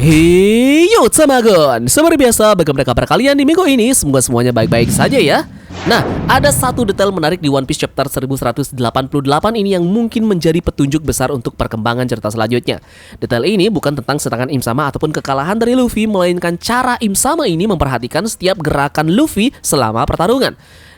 Hey yo Tamagon, seperti biasa bagaimana kabar kalian di minggu ini? Semoga semuanya baik-baik saja ya. Nah, ada satu detail menarik di One Piece chapter 1188 ini yang mungkin menjadi petunjuk besar untuk perkembangan cerita selanjutnya. Detail ini bukan tentang serangan Im Sama ataupun kekalahan dari Luffy, melainkan cara Im Sama ini memperhatikan setiap gerakan Luffy selama pertarungan.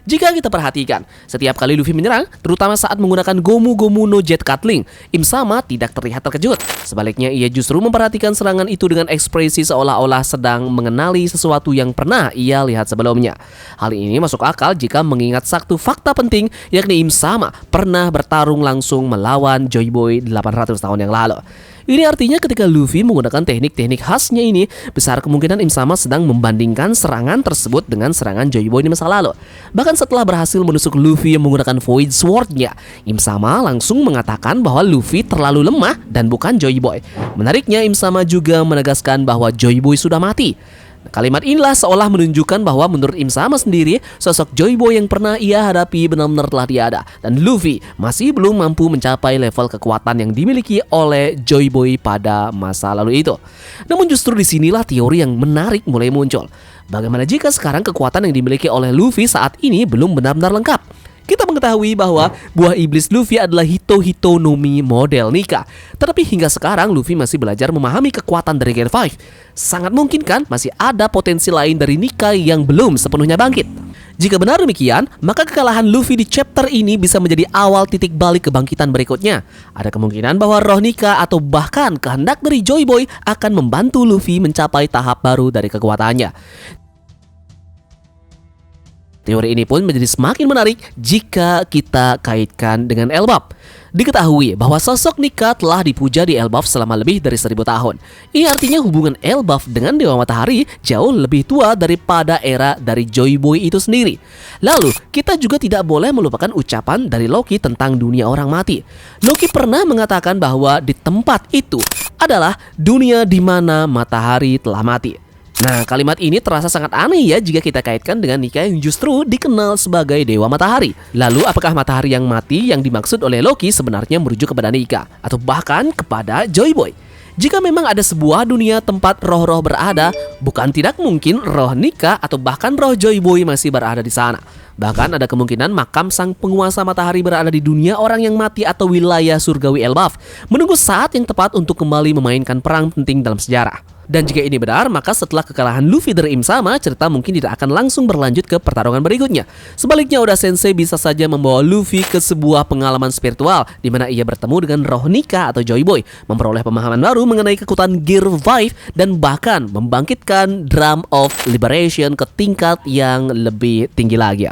Jika kita perhatikan, setiap kali Luffy menyerang, terutama saat menggunakan Gomu Gomu no Jet Cutling, Im Sama tidak terlihat terkejut. Sebaliknya, ia justru memperhatikan serangan itu dengan ekspresi seolah-olah sedang mengenali sesuatu yang pernah ia lihat sebelumnya. Hal ini masuk akal jika mengingat satu fakta penting, yakni Im Sama pernah bertarung langsung melawan Joy Boy 800 tahun yang lalu. Ini artinya ketika Luffy menggunakan teknik-teknik khasnya ini, besar kemungkinan Im Sama sedang membandingkan serangan tersebut dengan serangan Joy Boy di masa lalu. Bahkan setelah berhasil menusuk Luffy yang menggunakan Void Sword-nya, Im Sama langsung mengatakan bahwa Luffy terlalu lemah dan bukan Joy Boy. Menariknya, Im Sama juga menegaskan bahwa Joy Boy sudah mati. Kalimat inilah seolah menunjukkan bahwa menurut Im Sama sendiri, sosok Joy Boy yang pernah ia hadapi benar-benar telah tiada, dan Luffy masih belum mampu mencapai level kekuatan yang dimiliki oleh Joy Boy pada masa lalu itu. Namun justru disinilah teori yang menarik mulai muncul. Bagaimana jika sekarang kekuatan yang dimiliki oleh Luffy saat ini belum benar-benar lengkap? Kita mengetahui bahwa buah iblis Luffy adalah Hito Hito no Mi model Nika. Tetapi hingga sekarang Luffy masih belajar memahami kekuatan dari Gear 5. Sangat mungkin kan masih ada potensi lain dari Nika yang belum sepenuhnya bangkit. Jika benar demikian, maka kekalahan Luffy di chapter ini bisa menjadi awal titik balik kebangkitan berikutnya. Ada kemungkinan bahwa roh Nika atau bahkan kehendak dari Joy Boy akan membantu Luffy mencapai tahap baru dari kekuatannya. Teori ini pun menjadi semakin menarik jika kita kaitkan dengan Elbaf. Diketahui bahwa sosok Nika telah dipuja di Elbaf selama lebih dari 1000 tahun. Ini artinya hubungan Elbaf dengan Dewa Matahari jauh lebih tua daripada era dari Joy Boy itu sendiri. Lalu, kita juga tidak boleh melupakan ucapan dari Loki tentang dunia orang mati. Loki pernah mengatakan bahwa di tempat itu adalah dunia di mana matahari telah mati. Nah, kalimat ini terasa sangat aneh ya jika kita kaitkan dengan Nika yang justru dikenal sebagai Dewa Matahari. Lalu, apakah matahari yang mati yang dimaksud oleh Loki sebenarnya merujuk kepada Nika? Atau bahkan kepada Joy Boy? Jika memang ada sebuah dunia tempat roh-roh berada, bukan tidak mungkin roh Nika atau bahkan roh Joy Boy masih berada di sana. Bahkan ada kemungkinan makam sang penguasa matahari berada di dunia orang yang mati atau wilayah surgawi Elbaf, menunggu saat yang tepat untuk kembali memainkan perang penting dalam sejarah. Dan jika ini benar, maka setelah kekalahan Luffy dari Im Sama, cerita mungkin tidak akan langsung berlanjut ke pertarungan berikutnya. Sebaliknya, Oda Sensei bisa saja membawa Luffy ke sebuah pengalaman spiritual di mana ia bertemu dengan roh Nika atau Joy Boy, memperoleh pemahaman baru mengenai kekuatan Gear 5 dan bahkan membangkitkan Drum of Liberation ke tingkat yang lebih tinggi lagi.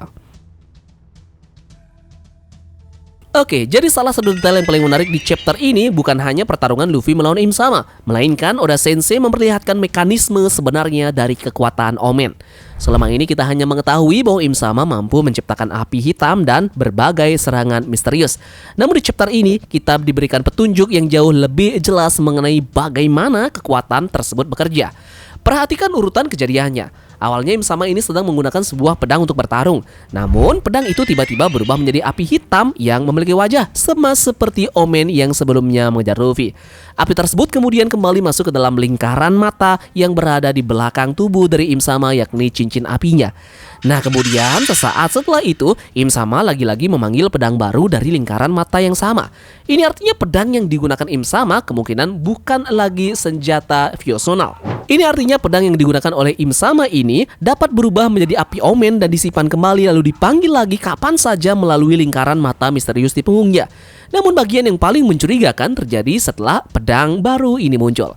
Oke, jadi salah satu detail yang paling menarik di chapter ini bukan hanya pertarungan Luffy melawan Im Sama, melainkan Oda Sensei memperlihatkan mekanisme sebenarnya dari kekuatan Omen. Selama ini kita hanya mengetahui bahwa Im Sama mampu menciptakan api hitam dan berbagai serangan misterius. Namun di chapter ini kita diberikan petunjuk yang jauh lebih jelas mengenai bagaimana kekuatan tersebut bekerja. Perhatikan urutan kejadiannya. Awalnya Im Sama ini sedang menggunakan sebuah pedang untuk bertarung. Namun pedang itu tiba-tiba berubah menjadi api hitam yang memiliki wajah sama seperti Omen yang sebelumnya mengejar Luffy. Api tersebut kemudian kembali masuk ke dalam lingkaran mata yang berada di belakang tubuh dari Im Sama, yakni cincin apinya. Nah, kemudian sesaat setelah itu Im Sama lagi-lagi memanggil pedang baru dari lingkaran mata yang sama. Ini artinya pedang yang digunakan Im Sama kemungkinan bukan lagi senjata fiosional. Ini artinya pedang yang digunakan oleh Im Sama ini dapat berubah menjadi api Omen dan disimpan kembali lalu dipanggil lagi kapan saja melalui lingkaran mata misterius di punggungnya. Namun bagian yang paling mencurigakan terjadi setelah pedang baru ini muncul.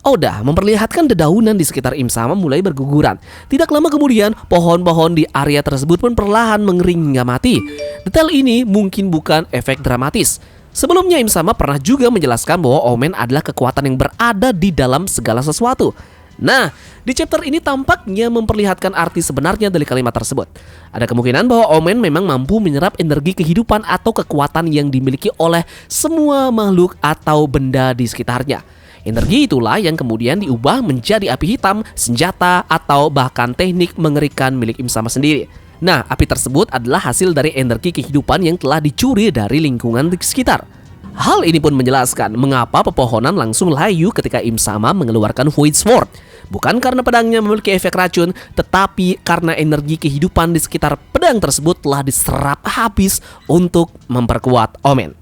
Oda memperlihatkan dedaunan di sekitar Im Sama mulai berguguran. Tidak lama kemudian, pohon-pohon di area tersebut pun perlahan mengering hingga mati. Detail ini mungkin bukan efek dramatis. Sebelumnya Im Sama pernah juga menjelaskan bahwa Omen adalah kekuatan yang berada di dalam segala sesuatu. Nah, di chapter ini tampaknya memperlihatkan arti sebenarnya dari kalimat tersebut. Ada kemungkinan bahwa Omen memang mampu menyerap energi kehidupan atau kekuatan yang dimiliki oleh semua makhluk atau benda di sekitarnya. Energi itulah yang kemudian diubah menjadi api hitam, senjata, atau bahkan teknik mengerikan milik Im Sama sendiri. Nah, api tersebut adalah hasil dari energi kehidupan yang telah dicuri dari lingkungan di sekitar. Hal ini pun menjelaskan mengapa pepohonan langsung layu ketika Im Sama mengeluarkan Void Sword. Bukan karena pedangnya memiliki efek racun, tetapi karena energi kehidupan di sekitar pedang tersebut telah diserap habis untuk memperkuat Omen.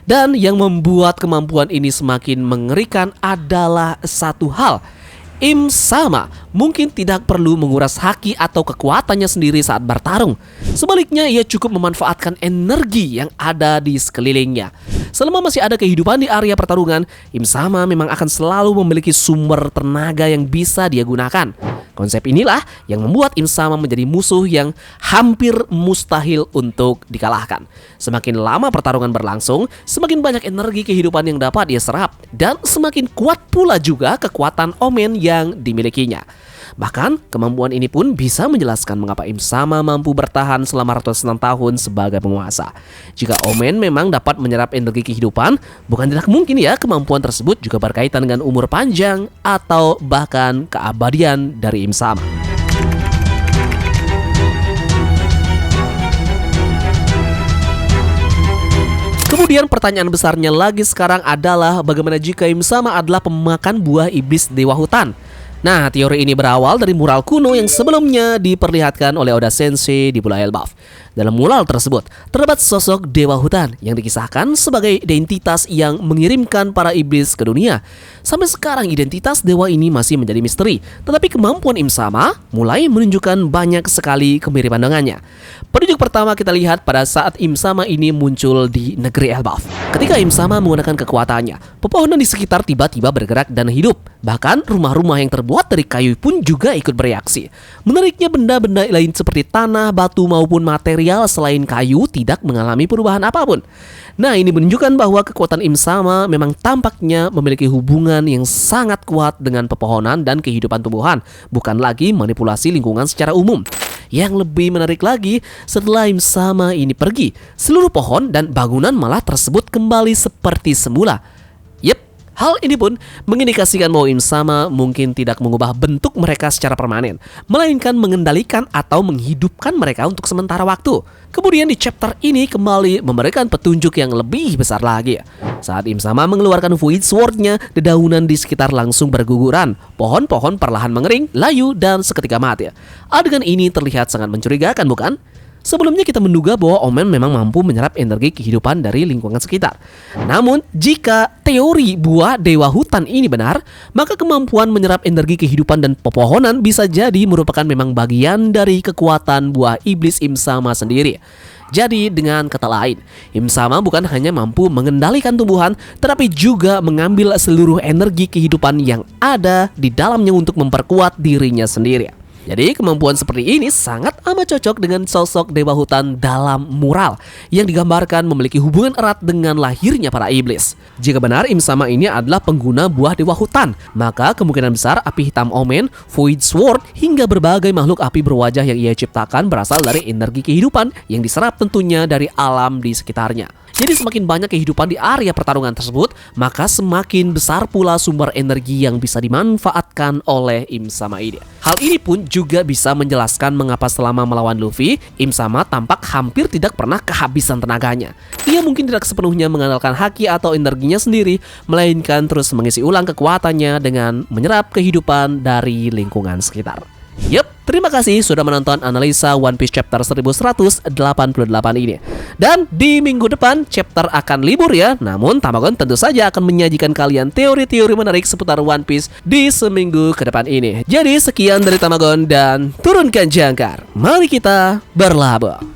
Dan yang membuat kemampuan ini semakin mengerikan adalah satu hal. Im Sama mungkin tidak perlu menguras haki atau kekuatannya sendiri saat bertarung. Sebaliknya, ia cukup memanfaatkan energi yang ada di sekelilingnya. Selama masih ada kehidupan di area pertarungan, Im Sama memang akan selalu memiliki sumber tenaga yang bisa dia gunakan. Konsep inilah yang membuat Im Sama menjadi musuh yang hampir mustahil untuk dikalahkan. Semakin lama pertarungan berlangsung, semakin banyak energi kehidupan yang dapat dia serap, dan semakin kuat pula juga kekuatan Omen yang dimilikinya. Bahkan, kemampuan ini pun bisa menjelaskan mengapa Im Sama mampu bertahan selama ratusan tahun sebagai penguasa. Jika Omen memang dapat menyerap energi kehidupan, bukan tidak mungkin ya kemampuan tersebut juga berkaitan dengan umur panjang atau bahkan keabadian dari Im Sama. Kemudian pertanyaan besarnya lagi sekarang adalah bagaimana jika Im Sama adalah pemakan buah iblis Dewa Hutan? Nah, teori ini berawal dari mural kuno yang sebelumnya diperlihatkan oleh Oda Sensei di Pulau Elbaf. Dalam mural tersebut, terdapat sosok Dewa Hutan yang dikisahkan sebagai identitas yang mengirimkan para iblis ke dunia. Sampai sekarang identitas dewa ini masih menjadi misteri, tetapi kemampuan Im Sama mulai menunjukkan banyak sekali kemiripan dengannya. Petunjuk pertama kita lihat pada saat Im Sama ini muncul di negeri Elbaf. Ketika Im Sama menggunakan kekuatannya, pepohonan di sekitar tiba-tiba bergerak dan hidup. Bahkan rumah-rumah yang terbuat dari kayu pun juga ikut bereaksi. Menariknya, benda-benda lain seperti tanah, batu maupun material selain kayu tidak mengalami perubahan apapun. Nah, ini menunjukkan bahwa kekuatan Im Sama memang tampaknya memiliki hubungan yang sangat kuat dengan pepohonan dan kehidupan tumbuhan, bukan lagi manipulasi lingkungan secara umum. Yang lebih menarik lagi, setelah Im Sama ini pergi, seluruh pohon dan bangunan malah tersebut kembali seperti semula. Hal ini pun mengindikasikan bahwa Im Sama mungkin tidak mengubah bentuk mereka secara permanen, melainkan mengendalikan atau menghidupkan mereka untuk sementara waktu. Kemudian di chapter ini kembali memberikan petunjuk yang lebih besar lagi. Saat Im Sama mengeluarkan Void Sword-nya, dedaunan di sekitar langsung berguguran. Pohon-pohon perlahan mengering, layu, dan seketika mati. Adegan ini terlihat sangat mencurigakan, bukan? Sebelumnya kita menduga bahwa Omen memang mampu menyerap energi kehidupan dari lingkungan sekitar. Namun, jika teori buah Dewa Hutan ini benar, maka kemampuan menyerap energi kehidupan dan pepohonan bisa jadi merupakan memang bagian dari kekuatan buah iblis Im Sama sendiri. Jadi dengan kata lain, Im Sama bukan hanya mampu mengendalikan tumbuhan, tetapi juga mengambil seluruh energi kehidupan yang ada di dalamnya untuk memperkuat dirinya sendiri. Jadi kemampuan seperti ini sangat amat cocok dengan sosok Dewa Hutan dalam mural yang digambarkan memiliki hubungan erat dengan lahirnya para iblis. Jika benar Im Sama ini adalah pengguna buah Dewa Hutan, maka kemungkinan besar api hitam Omen, Void Sword, hingga berbagai makhluk api berwajah yang ia ciptakan berasal dari energi kehidupan yang diserap tentunya dari alam di sekitarnya. Jadi semakin banyak kehidupan di area pertarungan tersebut, maka semakin besar pula sumber energi yang bisa dimanfaatkan oleh Im Sama ini. Hal ini pun juga bisa menjelaskan mengapa selama melawan Luffy, Im Sama tampak hampir tidak pernah kehabisan tenaganya. Ia mungkin tidak sepenuhnya mengandalkan haki atau energinya sendiri, melainkan terus mengisi ulang kekuatannya dengan menyerap kehidupan dari lingkungan sekitar. Yup, terima kasih sudah menonton analisa One Piece chapter 1188 ini. Dan di minggu depan chapter akan libur ya. Namun Tamagon tentu saja akan menyajikan kalian teori-teori menarik seputar One Piece di seminggu ke depan ini. Jadi sekian dari Tamagon dan turunkan jangkar. Mari kita berlabuh.